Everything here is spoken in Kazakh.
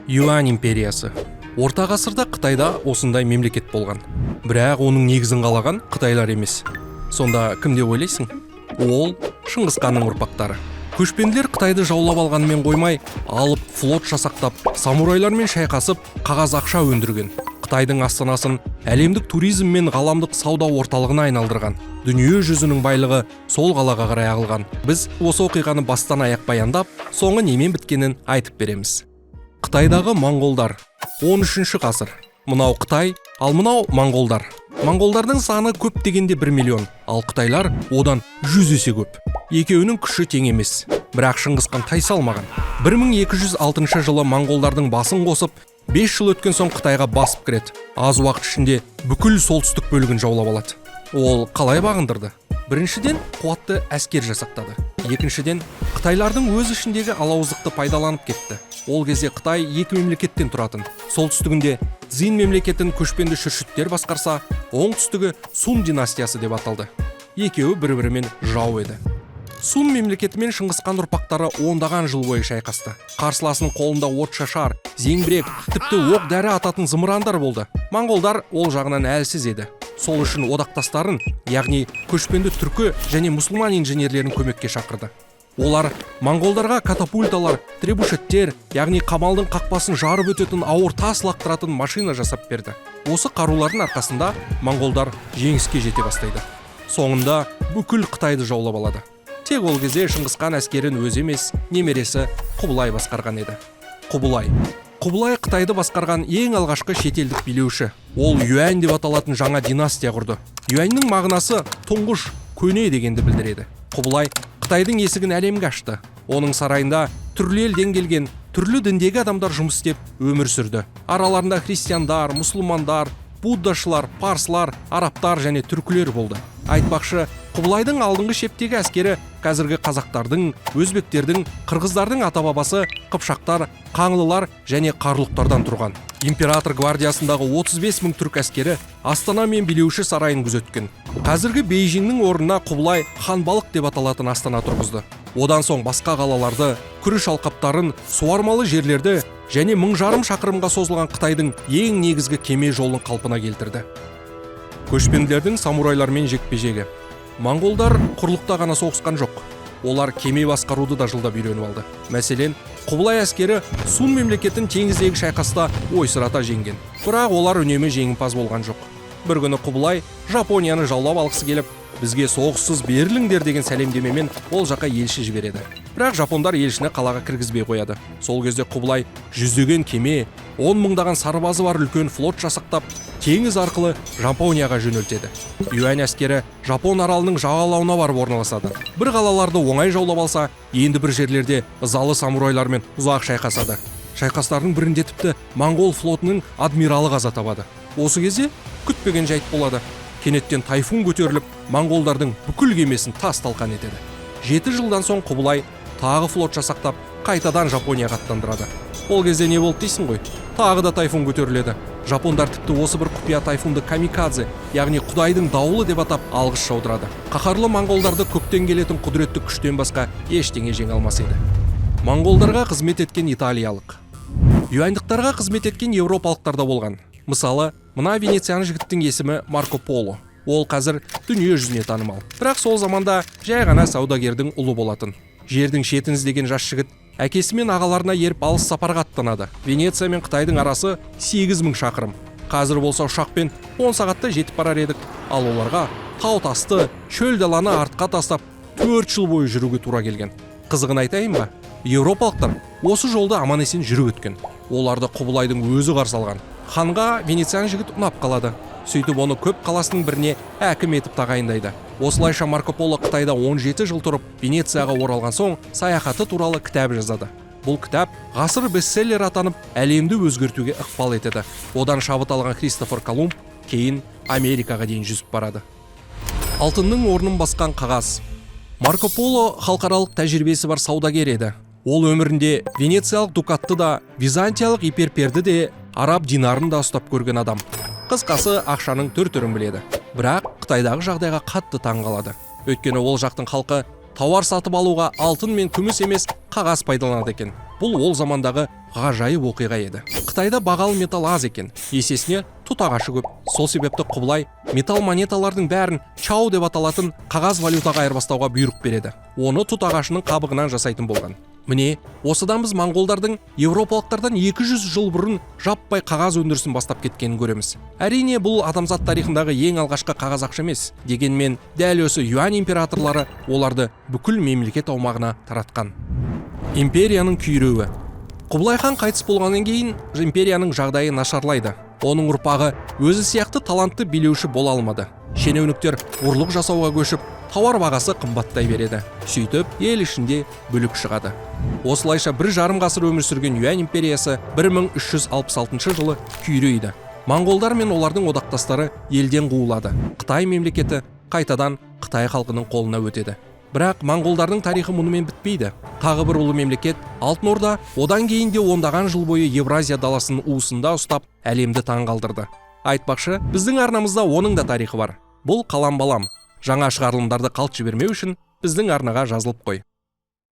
Юань империясы. Орта ғасырда Қытайда осындай мемлекет болған. Бірақ оның негізін қалаған қытайлар емес. Сонда кім деп ойлайсың? Ол Шыңғыс ханның ұрпақтары. Көшпенділер Қытайды жаулап алғанымен қоймай, алып флот жасақтап, самурайлармен шайқасып, қағаз ақша өндірген. Қытайдың астанасын әлемдік туризм мен ғаламдық сауда орталығына айналдырған. Дүние жүзінің байлығы сол қалаға қарай ағылған. Біз осы оқиғаны бастан аяқ баяндап, соңы немен біткенін айтып береміз. Қытайдағы моңғолдар 13-ші ғасыр. Мынау Қытай, ал мынау моңғолдар. Моңғолдардың саны көп дегенде 1 миллион, ал қытайлар одан 100 есе көп. Екеуінің күші тең емес, бірақ Шыңғыс хан тайсалмаған. 1206 жылы моңғолдардың басын қосып, 5 жыл өткен соң Қытайға басып кіреді. Аз уақыт ішінде бүкіл солтүстік бөлігін жаулап алады. Ол қалай бағындырды? Біріншіден, қуатты әскер жасақтады. Екіншіден, қытайлардың өз ішіндегі алауыздықты пайдаланып кетті. Ол кезде Қытай екі мемлекеттен тұратын. Солтүстігінде Цзин мемлекетін көшпенді шүршіттер басқарса, оңтүстігі Сун династиясы деп аталды. Екеуі бір-бірімен жау еді. Сун мемлекеті мен Шыңғыс хан ұрпақтары ондаған жыл бойы шайқасты. Қарсыласының қолында от шашар, зеңбірек, тіпті оқ дәрі ататын зымырандар болды. Моңғолдар ол жағынан әлсіз еді. Сол үшін одақтастарын, яғни көшпенді түркі және мұсылман инженерлерін көмекке шақырды. Олар моңғолдарға катапульталар, требушеттер, яғни қамалдың қақпасын жарып өтетін ауыр тас лақтыратын машина жасап берді. Осы қарулардың арқасында моңғолдар жеңіске жете бастайды. Соңында бүкіл Қытайды жаулап алады. Тек ол кезде Шыңғыс хан әскерін өзі емес, немересі Құбылай басқарған еді. Құбылай Қытайды басқарған ең алғашқы шетелдік билеуші. Ол Юань деп аталатын жаңа династия құрды. Юаньның мағынасы тұңғыш, көне дегенді білдіреді. Құбылай Қытайдың есігін әлемге ашты. Оның сарайында түрлі елден келген, түрлі діндегі адамдар жұмыс істеп өмір сүрді. Араларында христиандар, мұсылмандар, буддашылар, парсылар, арабтар және түркілер болды. Айтпақшы, Құбылайдың алдыңғы шептегі әскері қазіргі қазақтардың, өзбектердің, қырғыздардың ата-бабасы қыпшақтар, қаңлылар және қарлұқтардан тұрған. Император гвардиясындағы 35 мың түрк әскері Астана мен билеуші сарайын күзеткен. Қазіргі Бейжіңнің орнына Құбылай Ханбалық деп аталатын Астана тұрғызды. Одан соң басқа қалаларды, күріш алқаптарын, суармалы жерлерді және 1000 шақырымға созылған Қытайдың ең негізгі кеме жолын қалпына келтірді. Көшпенділердің самурайлармен жекпе-жегі. Моңғолдар құрлықта ғана соғысқан жоқ. Олар кеме басқаруды да жылдап үйреніп алды. Мәселен, Құбылай әскері Сун мемлекетін теңіздегі шайқаста ойсырата жеңген. Бірақ олар үнемі жеңімпаз болған жоқ. Бір күні Құбылай Жапонияны жаулап алғысы келіп, бізге соғыссыз беріліңдер деген сәлемдемемен ол жаққа елші жібереді. Бірақ жапондар елшіні қалаға кіргізбей қояды. Сол кезде Құбылай жүздеген кеме, 10 мыңдаған сарбазы бар үлкен флот жасақтап, теңіз арқылы Жапонияға жөнелтеді. Юань әскері Жапон аралының жағалауына барып орналасады. Бір қалаларды оңай жаулап алса, енді бір жерлерде ызалы самурайлармен ұзақ шайқасады. Шайқастардың бірінде тіпті моңғол флотының адмиралы қаза табады. Осы кезде күтпеген жайт болады. Кенеттен тайфун көтеріліп, моңғолдардың бүкіл кемесін тас-талқан етеді. 7 жылдан соң Құбылай тағы флот жасақтап, қайтадан Жапонияға аттандырады. Ол кезде не болды дейсің ғой? Тағы да тайфун көтеріледі. Жапондар тіпті осы бір құпия тайфунды камикадзе, яғни Құдайдың дауылы деп атап алғыс жаудырады. Қаһарлы моңғолдарды көктен келетін құдіретті күштен басқа ештеңе жеңе алмас еді. Моңғолдарға қызмет еткен италиялық. Юаньдықтарға қызмет еткен еуропалықтар да болған. Мысалы, мына венециан жігіттің есімі Марко Поло. Ол қазір дүние жүзіне танымал. Бірақ сол заманда жай ғана саудагердің ұлы болатын. Жердің шетін іздеген жас жігіт әкесі мен ағаларына еріп алыс сапарға аттанады. Венеция мен Қытайдың арасы 8000 шақырым. Қазір болса ұшақпен 10 сағатта жетіп барар едік. Ал оларға тау тасты, шөл даланы артқа тастап 4 жыл бойы жүруге тура келген. Қызығын айтайын ба? Еуропалықтар осы жолды аман есен жүріп өткен. Оларды Құбылайдың өзі қарсы алған. Ханға венециан жігіт ұнап қалады. Сөйтіп оны көп қаласының біріне әкім етіп тағайындайды. Осылайша Марко Поло Қытайда 17 жыл тұрып, Венецияға оралған соң саяхаты туралы кітап жазады. Бұл кітап ғасыр бестселлер атанып, әлемді өзгертуге ықпал етеді. Одан шабыт алған Кристофер Колумб кейін Америкаға дейін жүзіп барады. Алтынның орнын басқан қағаз. Марко Поло халықаралық тәжірибесі бар саудагер еді. Ол өмірінде венециялық дукатты да, византиялық иперперді де, араб динарын да ұстап көрген адам. Қысқасы ақшаның түр-түрін біледі. Бірақ Қытайдағы жағдайға қатты таң қалады. Өйткені ол жақтың халқы тауар сатып алуға алтын мен күміс емес қағаз пайдаланады екен. Бұл ол замандағы ғажайып оқиға еді. Қытайда бағалы металл аз екен, есесіне тұт ағашы көп. Сол себепті Құбылай металл монеталардың бәрін чау деп аталатын қағаз валютаға айырбастауға бұйрық береді. Оны тұт ағашының қабығынан жасайтын болған. Міне, осыдан біз моңғолдардың еуропалықтардан 200 жыл бұрын жаппай қағаз өндірісін бастап кеткенін көреміз. Әрине, бұл адамзат тарихындағы ең алғашқы қағаз ақша емес. Дегенмен, дәл осы юань императорлары оларды бүкіл мемлекет аумағына таратқан. Империяның күйреуі. Құбылай хан қайтыс болғаннан кейін империяның жағдайы нашарлайды. Оның ұрпағы өзі сияқты талантты билеуші бола алмады. Шенеуніктер ұрлық жасауға көшіп, тауар бағасы қымбаттай береді. Сөйтіп, ел ішінде бүлік шығады. Осылайша 1,5 ғасыр өмір сүрген Юань империясы 1366 жылы күйрейді. Моңғолдар мен олардың одақтастары елден қуылады. Қытай мемлекеті қайтадан Қытай халқының қолына өтеді. Бірақ моңғолдардың тарихы мұнымен бітпейді. Тағы бір ұлы мемлекет Алтын Орда одан кейін де ондаған жыл бойы Евразия даласын уысында ұстап, әлемді таңғалдырды. Айтпақшы, біздің арнамызда оның да тарихы бар. Бұл қалам балам. Жаңа шығарылымдарды қалт жібермеу үшін біздің арнаға жазылып қой.